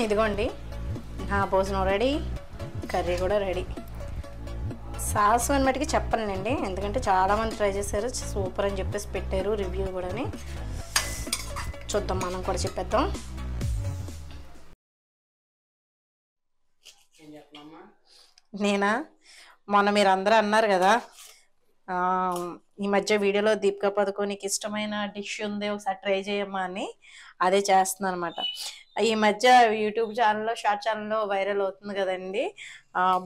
ఇదిగోండి నా భోజనం రెడీ, కర్రీ కూడా రెడీ. సాస్ అని మటుకి చెప్పనండి, ఎందుకంటే చాలామంది ట్రై చేశారు, సూపర్ అని చెప్పేసి పెట్టారు రివ్యూ కూడాని. చూద్దాం, మనం కూడా చెప్పేద్దాం. నేనా, మొన్న మీరు అందరూ అన్నారు కదా ఈ మధ్య వీడియోలో దీపికా పదుకోనికి ఇష్టమైన డిష్ ఉంది ఒకసారి ట్రై చేయమ్మా అని, అదే చేస్తున్నాను అనమాట. ఈ మధ్య యూట్యూబ్ ఛానల్లో, షార్ట్ ఛానల్లో వైరల్ అవుతుంది కదండి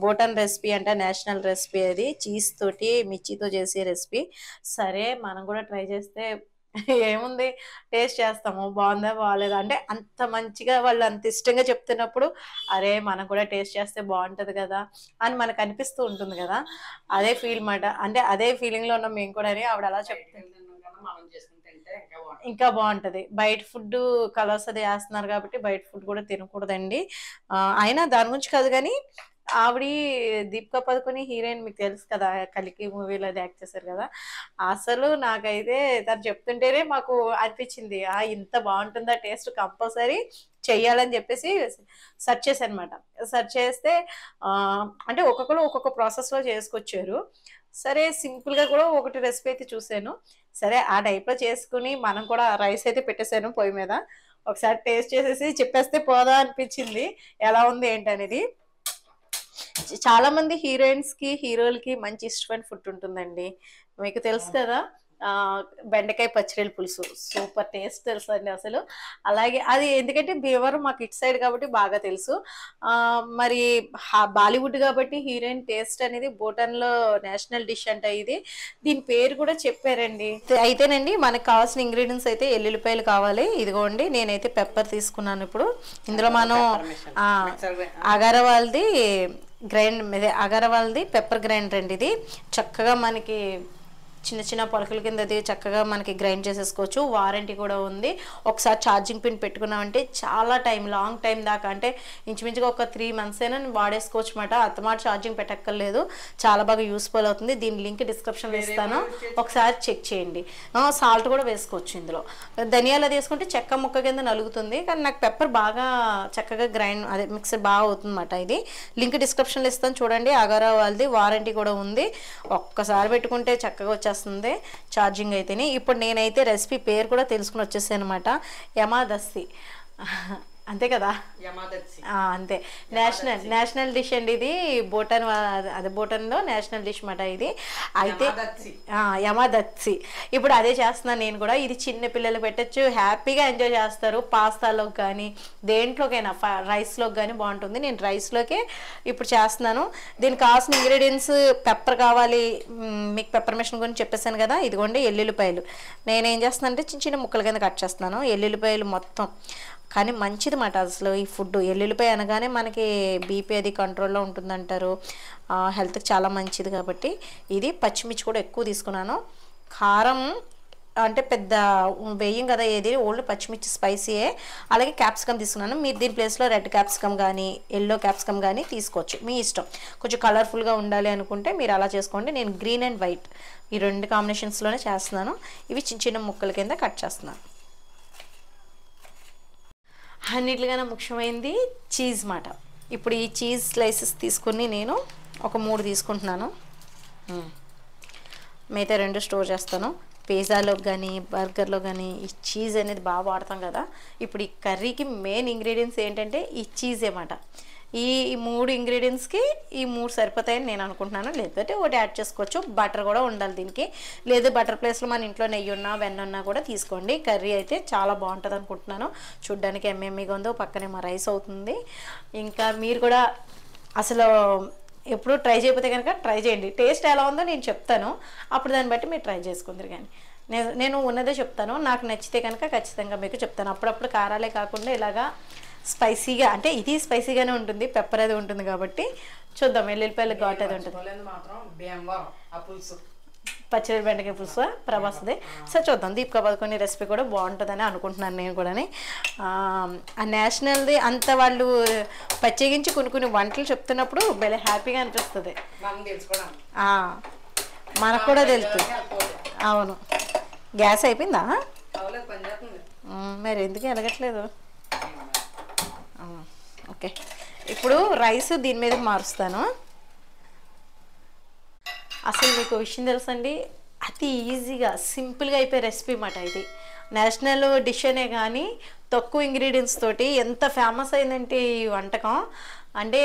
బోటన్ రెసిపీ అంటే, నేషనల్ రెసిపీ అది, చీజ్ తోటి మిర్చితో చేసే రెసిపీ. సరే మనం కూడా ట్రై చేస్తే ఏముంది, టేస్ట్ చేస్తాము, బాగుందా బాగాలేదా అంటే, అంత మంచిగా వాళ్ళు అంత ఇష్టంగా చెప్తున్నప్పుడు అరే మనం కూడా టేస్ట్ చేస్తే బాగుంటుంది కదా అని మనకు అనిపిస్తూ ఉంటుంది కదా. అదే ఫీల్ మాట, అంటే అదే ఫీలింగ్లో ఉన్నాం మేము కూడా. ఆవిడ అలా చెప్తే ఇంకా బాగుంటది. బయట ఫుడ్ కలర్స్ అది వేస్తున్నారు కాబట్టి బయట ఫుడ్ కూడా తినకూడదండి. అయినా దాని గురించి కాదు కానీ, ఆవిడ దీపికా పదుకొని హీరోయిన్ మీకు తెలుసు కదా, కలికి మూవీలో అది యాక్ట్ చేశారు కదా. అసలు నాకైతే తను చెప్తుంటేనే మాకు అనిపించింది ఇంత బాగుంటుందా టేస్ట్, కంపల్సరీ చెయ్యాలని చెప్పేసి సెర్చ్ చేశాను అనమాట. సెర్చ్ చేస్తే అంటే ఒక్కొక్కరు ఒక్కొక్క ప్రాసెస్లో చేసుకొచ్చారు. సరే సింపుల్గా కూడా ఒకటి రెసిపీ అయితే చూశాను. సరే ఆ టైప్లో చేసుకుని మనం కూడా రైస్ అయితే పెట్టేశాను పొయ్యి మీద. ఒకసారి టేస్ట్ చేసేసి చెప్పేస్తే పోదా అనిపించింది ఎలా ఉంది ఏంటనేది. చాలా మంది హీరోయిన్స్ కి, హీరోలకి మంచి ఇష్టమైన ఫుడ్ ఉంటుందండి, మీకు తెలుసు కదా. బెండకాయ పచ్చిరొయ్యల పులుసు సూపర్ టేస్ట్ తెలుసు అండి అసలు. అలాగే అది ఎందుకంటే భీమవరం మాకు ఇటు సైడ్ కాబట్టి బాగా తెలుసు. మరి బాలీవుడ్ కాబట్టి హీరోయిన్ టేస్ట్ అనేది బోటన్లో నేషనల్ డిష్ అంట ఇది. దీని పేరు కూడా చెప్పారండి. అయితేనండి మనకు కావాల్సిన ఇంగ్రీడియంట్స్ అయితే ఎల్లుల్లిపాయలు కావాలి. ఇదిగోండి నేనైతే పెప్పర్ తీసుకున్నాను. ఇప్పుడు ఇందులో మనం అగరవాల్ది అగరవాల్ది పెప్పర్ గ్రైండర్ అండి. ఇది చక్కగా మనకి చిన్న చిన్న పొలకల కింద అది చక్కగా మనకి గ్రైండ్ చేసేసుకోవచ్చు. వారంటీ కూడా ఉంది. ఒకసారి ఛార్జింగ్ పిన్ పెట్టుకున్నామంటే చాలా టైం, లాంగ్ టైం దాకా, అంటే ఇంచుమించుగా ఒక 3 months అయినా వాడేసుకోవచ్చు అన్నమాట. అత్తమాట ఛార్జింగ్ పెట్టక్కర్లేదు, చాలా బాగా యూస్ఫుల్ అవుతుంది. దీని లింక్ డిస్క్రిప్షన్లో ఇస్తాను, ఒకసారి చెక్ చేయండి. సాల్ట్ కూడా వేసుకోవచ్చు ఇందులో. ధనియాలు అది వేసుకుంటే చెక్క ముక్క కింద నలుగుతుంది, కానీ నాకు పెప్పర్ బాగా చక్కగా గ్రైండ్ అదే మిక్సర్ బాగా అవుతుంది అన్నమాట. ఇది లింక్ డిస్క్రిప్షన్లో ఇస్తాను చూడండి. అగారా వాళ్ళది వారంటీ కూడా ఉంది. ఒక్కసారి పెట్టుకుంటే చక్కగా వచ్చేస్తుంది ఛార్జింగ్ అయితేనే. ఇప్పుడు నేనైతే రెసిపీ పేరు కూడా తెలుసుకుని వచ్చేసాను అనమాట. యమాదస్సి అంతే కదా, అంతే. నేషనల్ డిష్ అండి ఇది. బోటన్ అదే బోటన్లో నేషనల్ డిష్ మాట ఇది. అయితే యమాదస్సి ఇప్పుడు అదే చేస్తున్నాను నేను కూడా. ఇది చిన్న పిల్లలు పెట్టచ్చు, హ్యాపీగా ఎంజాయ్ చేస్తారు. పాస్తాలోకి కానీ దేంట్లోకైనా, రైస్లోకి కానీ బాగుంటుంది. నేను రైస్లోకే ఇప్పుడు చేస్తున్నాను. దీనికి కావాల్సిన ఇంగ్రీడియంట్స్ పెప్పర్ కావాలి. మీకు పెప్పర్ మిషన్ గురించి చెప్పేసాను కదా. ఇదిగోండి ఎల్లుల్లిపాయలు. నేనేం చేస్తున్నాను అంటే చిన్న చిన్న ముక్కల కింద కట్ చేస్తున్నాను ఎల్లుల్లిపాయలు మొత్తం. కానీ మంచిది మాట అసలు ఈ ఫుడ్. ఎల్లుల్లిపాయ అనగానే మనకి బీపీ అది కంట్రోల్లో ఉంటుందంటారు, హెల్త్కి చాలా మంచిది కాబట్టి. ఇది పచ్చిమిర్చి కూడా ఎక్కువ తీసుకున్నాను. కారం అంటే పెద్ద వేయం కదా ఏది, ఓన్లీ పచ్చిమిర్చి స్పైసీయే. అలాగే క్యాప్సికమ్ తీసుకున్నాను. మీరు దీని ప్లేస్లో రెడ్ క్యాప్సికమ్ కానీ ఎల్లో క్యాప్సికమ్ కానీ తీసుకోవచ్చు, మీ ఇష్టం. కొంచెం కలర్ఫుల్గా ఉండాలి అనుకుంటే మీరు అలా చేసుకోండి. నేను గ్రీన్ అండ్ వైట్ ఈ 2 కాంబినేషన్స్లోనే చేస్తున్నాను. ఇవి చిన్న చిన్న ముక్కల కింద కట్ చేస్తున్నాను. అన్నిటికన్నా ముఖ్యమైనది చీజ్ మాట. ఇప్పుడు ఈ చీజ్ స్లైసెస్ తీసుకుని నేను ఒక 3 తీసుకుంటున్నాను. మిగతా 2 స్టోర్ చేస్తాను. పిజ్జాలో కానీ బర్గర్లో కానీ ఈ చీజ్ అనేది బాగా వాడతాం కదా. ఇప్పుడు ఈ కర్రీకి మెయిన్ ఇంగ్రీడియంట్స్ ఏంటంటే ఈ చీజ్ అన్నమాట. ఈ 3 ఇంగ్రీడియంట్స్కి ఈ 3 సరిపోతాయని నేను అనుకుంటున్నాను. లేకపోతే ఒకటి యాడ్ చేసుకోవచ్చు. బటర్ కూడా ఉండాలి దీనికి. లేదు బటర్ ప్లేస్లో మన ఇంట్లో నెయ్యి ఉన్నా వెన్న ఉన్నా కూడా తీసుకోండి. కర్రీ అయితే చాలా బాగుంటుంది అనుకుంటున్నాను. చూడ్డానికి ఎమ్మెమ్మిగా ఉందో, పక్కనే మా రైస్ అవుతుంది. ఇంకా మీరు కూడా అసలు ఎప్పుడు ట్రై చేయకపోతే కనుక ట్రై చేయండి. టేస్ట్ ఎలా ఉందో నేను చెప్తాను, అప్పుడు దాన్ని బట్టి మీరు ట్రై చేసుకుందరు. కానీ నేను ఉన్నదే చెప్తాను. నాకు నచ్చితే కనుక ఖచ్చితంగా మీకు చెప్తాను. అప్పుడప్పుడు కారాలే కాకుండా ఇలాగా స్పైసీగా, అంటే ఇది స్పైసీగానే ఉంటుంది, పెప్పర్ అది ఉంటుంది కాబట్టి చూద్దాం. ఎల్లుల్లిపాయలు ఘాట్ అది ఉంటుంది. పచ్చిరొయ్యల బెండకాయ పులుసు ప్రభాస్ది. సో చూద్దాం. దీపికా పదుకొని రెసిపీ కూడా బాగుంటుందని అనుకుంటున్నాను నేను కూడా. ఆ నేషనల్ది అంత వాళ్ళు ప్రత్యేకించి కొన్ని వంటలు చెప్తున్నప్పుడు భలే హ్యాపీగా అనిపిస్తుంది. మనకు కూడా తెలుస్తుంది. అవును. గ్యాస్ అయిపోయిందా? మరి ఎందుకు ఎలగట్లేదు? ఓకే, ఇప్పుడు రైస్ దీని మీద మారుస్తాను. అసలు మీకు విషయం తెలుసండి, అతి ఈజీగా సింపుల్గా అయిపోయే రెసిపీ మాట ఇది. నేషనల్ డిష్ అనే కానీ తక్కువ ఇంగ్రీడియంట్స్ తోటి ఎంత ఫేమస్ అయిందంటే ఈ వంటకం, అంటే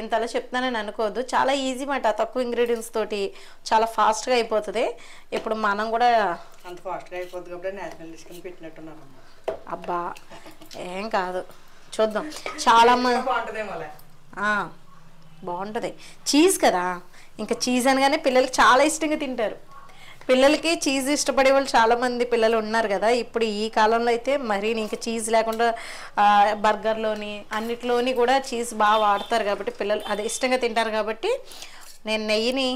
ఇంతలా చెప్తున్నానని అనుకోవద్దు. చాలా ఈజీ మాట, తక్కువ ఇంగ్రీడియంట్స్ తోటి చాలా ఫాస్ట్గా అయిపోతుంది. ఇప్పుడు మనం కూడా అంత ఫాస్ట్గా అయిపోతుంది కాబట్టి నేషనల్ డిష్ కింద పెట్టినట్టున్నాను. అబ్బా ఏం కాదు, చూద్దాం. చాలా బాగుంటుందేమో. బాగుంటుంది, చీజ్ కదా, ఇంకా చీజ్ అనగానే పిల్లలకి చాలా ఇష్టంగా తింటారు. పిల్లలకి చీజ్ ఇష్టపడే వాళ్ళు చాలామంది పిల్లలు ఉన్నారు కదా ఇప్పుడు ఈ కాలంలో అయితే. మరీ ఇంకా చీజ్ లేకుండా బర్గర్లోని అన్నిట్లోని కూడా చీజ్ బాగా వాడతారు కాబట్టి పిల్లలు అదే ఇష్టంగా తింటారు. కాబట్టి నేను నెయ్యిని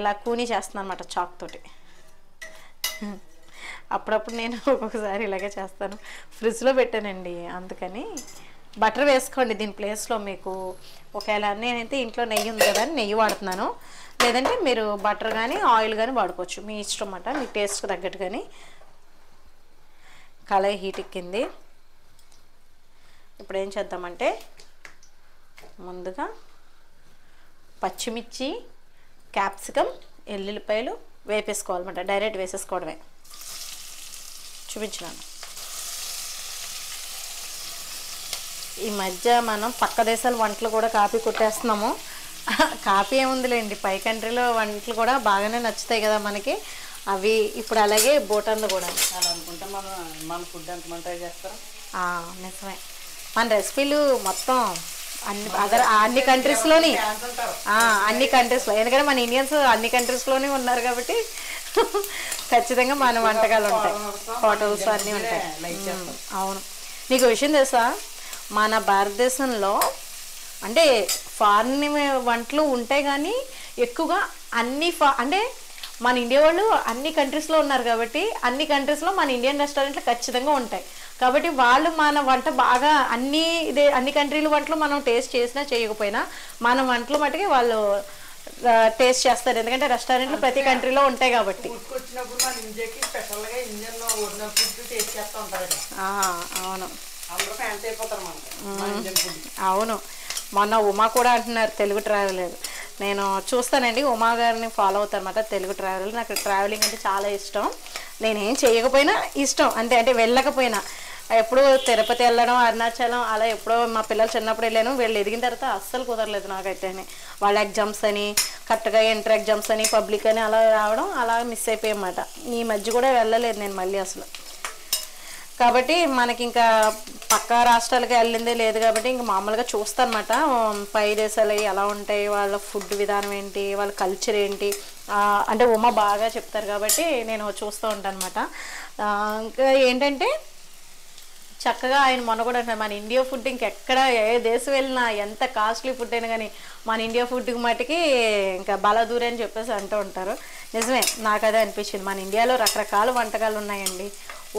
ఇలా కూని చేస్తున్నాను అనమాట చాక్ తోటి. అప్పుడప్పుడు నేను ఒక్కొక్కసారి ఇలాగే చేస్తాను. ఫ్రిడ్జ్లో పెట్టానండి, అందుకని. బటర్ వేసుకోండి దీని ప్లేస్లో. మీకు ఒకవేళ నేనైతే ఇంట్లో నెయ్యి ఉంది కదా అని నెయ్యి వాడుతున్నాను. లేదంటే మీరు బటర్ కానీ ఆయిల్ కానీ వాడుకోవచ్చు, మీ ఇష్టం అన్నమాట, మీ టేస్ట్కి తగ్గట్టు. కానీ కళాయి హీట్ ఎక్కింది. ఇప్పుడు ఏం చేద్దామంటే ముందుగా పచ్చిమిర్చి, క్యాప్సికమ్, ఎల్లుల్లిపాయలు వేపేసుకోవాలన్నమాట. డైరెక్ట్ వేసేసుకోవడమే. చూపించినాను. ఈ మధ్య మనం పక్క దేశాల వంటలు కూడా కాపీ కొట్టేస్తున్నాము. కాపీ ఏముందిలేండి, పై కంట్రీలో వంటలు కూడా బాగానే నచ్చుతాయి కదా మనకి. అవి ఇప్పుడు అలాగే భూటాన్లో కూడా అలా అనుకుంటే మన ఫుడ్ ఎంతమంది ట్రై చేస్తారా? నిజమే. మన రెసిపీలు మొత్తం అన్ని కంట్రీస్లోని అన్ని కంట్రీస్లో, ఎందుకంటే మన ఇండియన్స్ అన్ని కంట్రీస్లోనే ఉన్నారు కాబట్టి ఖచ్చితంగా మన వంటకాలు ఉంటాయి, హోటల్స్ అన్నీ ఉంటాయి. అవును. నీకు విషయం తెలుసా, మన భారతదేశంలో అంటే ఫారిన్ వంటలు ఉంటాయి కానీ ఎక్కువగా అంటే మన ఇండియా వాళ్ళు అన్ని కంట్రీస్లో ఉన్నారు కాబట్టి అన్ని కంట్రీస్లో మన ఇండియన్ రెస్టారెంట్లు ఖచ్చితంగా ఉంటాయి. కాబట్టి వాళ్ళు మన వంట బాగా అన్ని కంట్రీల వంటలు మనం టేస్ట్ చేసినా చేయకపోయినా మన వంటలు మటుకి వాళ్ళు టేస్ట్ చేస్తారు. ఎందుకంటే రెస్టారెంట్లు ప్రతి కంట్రీలో ఉంటాయి కాబట్టి. అవును అవును. మొన్న ఉమా కూడా అంటున్నారు తెలుగు ట్రావెలర్. నేను చూస్తానండి, ఉమా గారిని ఫాలో అవుతాను అనమాట, తెలుగు ట్రావెలర్. నాకు ట్రావెలింగ్ అంటే చాలా ఇష్టం. నేనేం చేయకపోయినా ఇష్టం అంతే, అంటే వెళ్ళకపోయినా. ఎప్పుడు తిరుపతి వెళ్ళడం, అరుణాచలం అలా ఎప్పుడో మా పిల్లలు చిన్నప్పుడు వెళ్ళాను. వీళ్ళు ఎదిగిన తర్వాత అస్సలు కుదరలేదు నాకైతే. వాళ్ళ ఎగ్జామ్స్ అని, కరెక్ట్గా ఇంటర్ ఎగ్జామ్స్ అని, పబ్లిక్ అని అలా రావడం, అలా మిస్ అయిపోయామాట. ఈ మధ్య కూడా వెళ్ళలేదు నేను మళ్ళీ అసలు. కాబట్టి మనకి ఇంకా పక్క రాష్ట్రాలకి వెళ్ళిందే లేదు కాబట్టి ఇంక మామూలుగా చూస్తాను అనమాట. పై దేశాలు ఎలా ఉంటాయి, వాళ్ళ ఫుడ్ విధానం ఏంటి, వాళ్ళ కల్చర్ ఏంటి, అంటే ఉమా బాగా చెప్తారు కాబట్టి నేను చూస్తూ ఉంటాను అనమాట. ఇంకా ఏంటంటే చక్కగా ఆయన మొన్న కూడా అంటున్నారు, మన ఇండియా ఫుడ్ ఇంకెక్కడ ఏ దేశం వెళ్ళినా ఎంత కాస్ట్లీ ఫుడ్ అయినా కానీ మన ఇండియా ఫుడ్కి మటుకి ఇంకా బలదూరి అని చెప్పేసి అంటూ ఉంటారు. నిజమే, నాకు అదే అనిపించింది. మన ఇండియాలో రకరకాల వంటకాలు ఉన్నాయండి.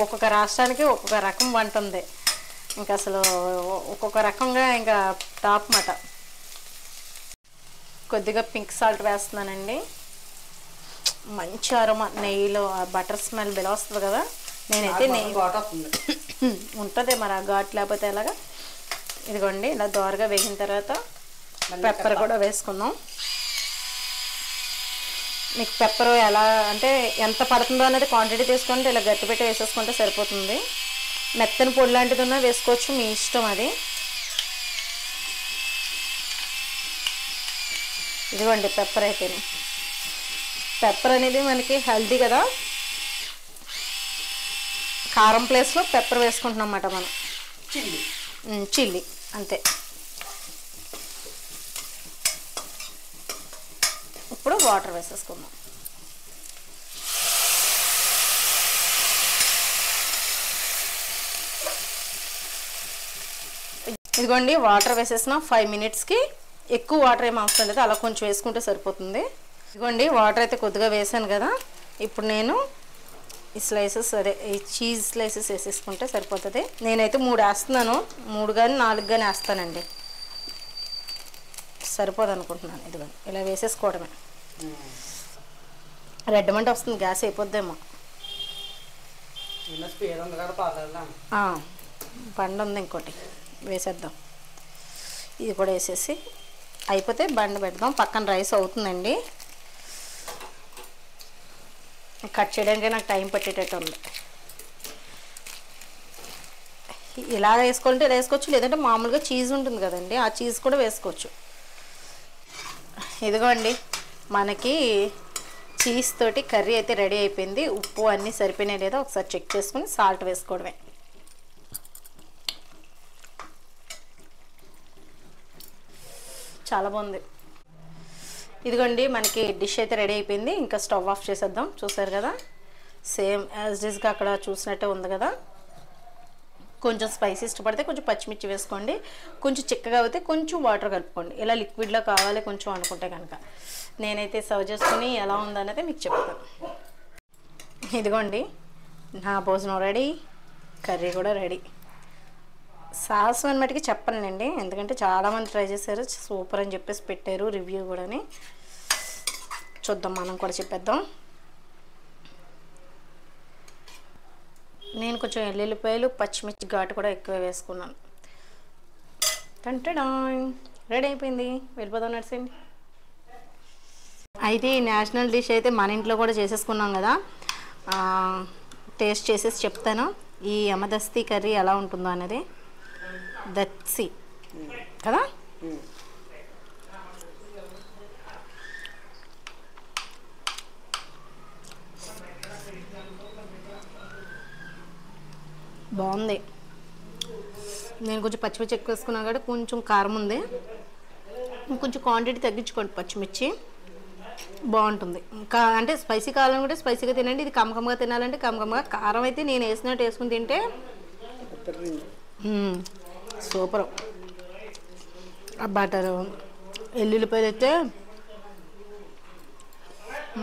ఒక్కొక్క రాష్ట్రానికి ఒక్కొక్క రకం వంట ఉంది. ఇంకా అసలు ఒక్కొక్క రకంగా ఇంకా టాప్ మాట. కొద్దిగా పింక్ సాల్ట్ వేస్తున్నానండి. మంచి అరోమా, నెయ్యిలో బటర్ స్మెల్ బిల వస్తుంది కదా. నేనైతే నెయ్యి ఉంటుంది మరి, ఆ ఘాట్ లేకపోతే ఎలాగా. ఇదిగోండి ఇలా దోరగా వేగిన తర్వాత పెప్పర్ కూడా వేసుకుందాం. మీకు పెప్పర్ ఎలా అంటే ఎంత పడుతుందో అనేది క్వాంటిటీ తీసుకుంటే ఇలా గట్టి పెట్టి వేసేసుకుంటే సరిపోతుంది. మెత్తని పొడి లాంటిది ఉన్నా వేసుకోవచ్చు, మీ ఇష్టం అది. ఇదిగోండి పెప్పర్ అయితేనే. పెప్పర్ అనేది మనకి హెల్దీ కదా, కారం ప్లేస్లో పెప్పర్ వేసుకుంటున్నాం అన్నమాట మనం. చిల్లీ అంతే. ఇప్పుడు వాటర్ వేసేసుకుందాం. ఇదిగోండి వాటర్ వేసేసిన 5 మినిట్స్కి. ఎక్కువ వాటర్ ఏం అవసరం లేదు, అలా కొంచెం వేసుకుంటే సరిపోతుంది. ఇదిగోండి వాటర్ అయితే కొద్దిగా వేసాను కదా. ఇప్పుడు నేను ఈ స్లైసెస్ ఈ చీజ్ స్లైసెస్ వేసేసుకుంటే సరిపోతుంది. నేనైతే 3 వేస్తున్నాను, 3 కానీ 4 కానీ వేస్తానండి, సరిపోదు అనుకుంటున్నాను. ఇదిగోండి ఇలా వేసేసుకోవడమే. రెడ్ మంట వస్తుంది, గ్యాస్ అయిపోద్దేమో. బండి ఉంది ఇంకోటి, వేసేద్దాం. ఇది కూడా వేసేసి అయిపోతే బండ పెడదాం. పక్కన రైస్ అవుతుందండి. కట్ చేయడానికి నాకు టైం పట్టేటట్టు ఉంది. ఇలా వేసుకోవాలంటే వేసుకోవచ్చు, లేదంటే మామూలుగా చీజ్ ఉంటుంది కదండి, ఆ చీజ్ కూడా వేసుకోవచ్చు. ఇదిగోండి మనకి చీజ్ తోటి కర్రీ అయితే రెడీ అయిపోయింది. ఉప్పు అన్నీ సరిపోయినాయి లేదా ఒకసారి చెక్ చేసుకుని సాల్ట్ వేసుకోవడమే. చాలా బాగుంది. ఇదిగోండి మనకి డిష్ అయితే రెడీ అయిపోయింది. ఇంకా స్టవ్ ఆఫ్ చేసేద్దాం. చూసారు కదా, సేమ్ యాజ్ డిస్గా అక్కడ చూసినట్టే ఉంది కదా. కొంచెం స్పైసీ ఇష్టపడితే కొంచెం పచ్చిమిర్చి వేసుకోండి. కొంచెం చిక్కగా అయితే కొంచెం వాటర్ కలుపుకోండి. ఇలా లిక్విడ్లో కావాలి కొంచెం అనుకుంటే కనుక. నేనైతే సర్వ్ చేసుకుని ఎలా ఉందనేది మీకు చెప్తాను. ఇదిగోండి నా భోజనం రెడీ, కర్రీ కూడా రెడీ. సాస్ అని మటుకి చెప్పనులేండి, ఎందుకంటే చాలామంది ట్రై చేశారు, సూపర్ అని చెప్పేసి పెట్టారు రివ్యూ కూడాని. చూద్దాం, మనం కూడా చెప్పేద్దాం. నేను కొంచెం ఎల్లుల్లిపాయలు పచ్చిమిర్చి ఘాటు కూడా ఎక్కువ వేసుకున్నాను. టంటడా రెడీ అయిపోయింది. వెళ్ళిపోదాం నడిచండి. అయితే ఈ నేషనల్ డిష్ అయితే మన ఇంట్లో కూడా చేసేసుకున్నాం కదా. టేస్ట్ చేసేసి చెప్తాను ఈ యమదస్తి కర్రీ ఎలా ఉంటుందో అనేది. దత్సి కదా, బాగుంది. నేను కొంచెం పచ్చిమిర్చి ఎక్కువ వేసుకున్నాను కాబట్టి కొంచెం కారం ఉంది. కొంచెం క్వాంటిటీ తగ్గించుకోండి పచ్చిమిర్చి, బాగుంటుంది. ఇంకా అంటే స్పైసీ కావాలనుకుంటే స్పైసీగా తినండి. ఇది కమ్మకమ్మగా తినాలంటే కమ్మకమ్మగా. కారం అయితే నేను వేసినట్టు వేసుకుని తింటే సూపర్. ఆ బటరు ఎల్లుల్లిపాయలు అయితే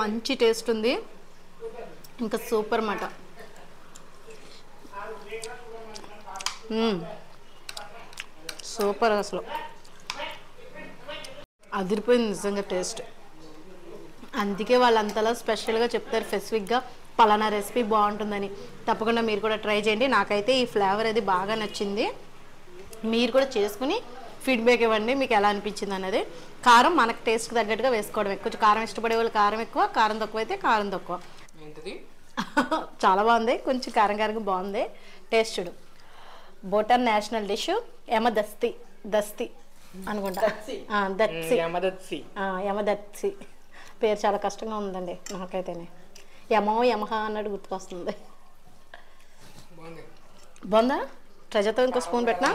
మంచి టేస్ట్ ఉంది. ఇంకా సూపర్ అన్నమాట. సూపర్, అసలు అదిరిపోయింది నిజంగా టేస్ట్. అందుకే వాళ్ళు అంతలా స్పెషల్గా చెప్తారు స్పెసిఫిక్గా పలానా రెసిపీ బాగుంటుందని. తప్పకుండా మీరు కూడా ట్రై చేయండి. నాకైతే ఈ ఫ్లేవర్ అది బాగా నచ్చింది. మీరు కూడా చేసుకుని ఫీడ్బ్యాక్ ఇవ్వండి మీకు ఎలా అనిపించింది అనేది. కారం మనకు టేస్ట్కి తగ్గట్టుగా వేసుకోవడమే. కొంచెం కారం ఇష్టపడే వాళ్ళు కారం ఎక్కువ, కారం తక్కువ అయితే కారం తక్కువ. చాలా బాగుంది, కొంచెం కారం కారంగా బాగుంది టేస్ట్. భూటాన్ నేషనల్ డిష్ యమదస్తి, దస్తి అనుకుంటా. యమదత్సి పేరు చాలా కష్టంగా ఉందండి నాకైతేనే. యమహ అన్నట్టు గుర్తుకొస్తుంది. బాగుందా? ట్రెజర్తో ఇంకో స్పూన్ పెట్టినా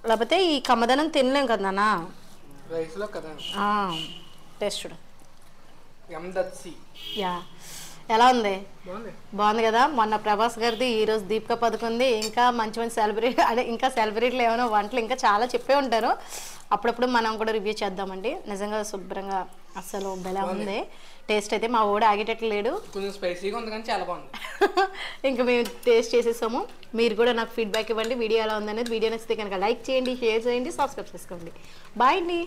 లేకపోతే ఈ కమ్మదనం తినలేం కదా నాన్న రైస్లో కదా. టేస్ట్ చూడు. యా, ఎలా ఉంది? బాగుంది కదా. మొన్న ప్రభాస్ గారిది, ఈరోజు దీపికా పదుకుంది. ఇంకా మంచి మంచి సెలబ్రిటీ అదే ఇంకా సెలబ్రిటీలు ఏమైనా వంటలు ఇంకా చాలా చెప్పే ఉంటారు. అప్పుడప్పుడు మనం కూడా రివ్యూ చేద్దామండి. నిజంగా శుభ్రంగా అసలు బెలా ఉంది టేస్ట్ అయితే. మా ఓడి ఆగేటట్లు లేడు, కొంచెం స్పైసీగా ఉంది కానీ చాలా బాగుంది. ఇంకా మేము టేస్ట్ చేసేసాము. మీరు కూడా నాకు ఫీడ్బ్యాక్ ఇవ్వండి వీడియో ఎలా ఉందనేది. వీడియో నచ్చితే కనుక లైక్ చేయండి, షేర్ చేయండి, సబ్స్క్రైబ్ చేసుకోండి. బాయ్ అండి.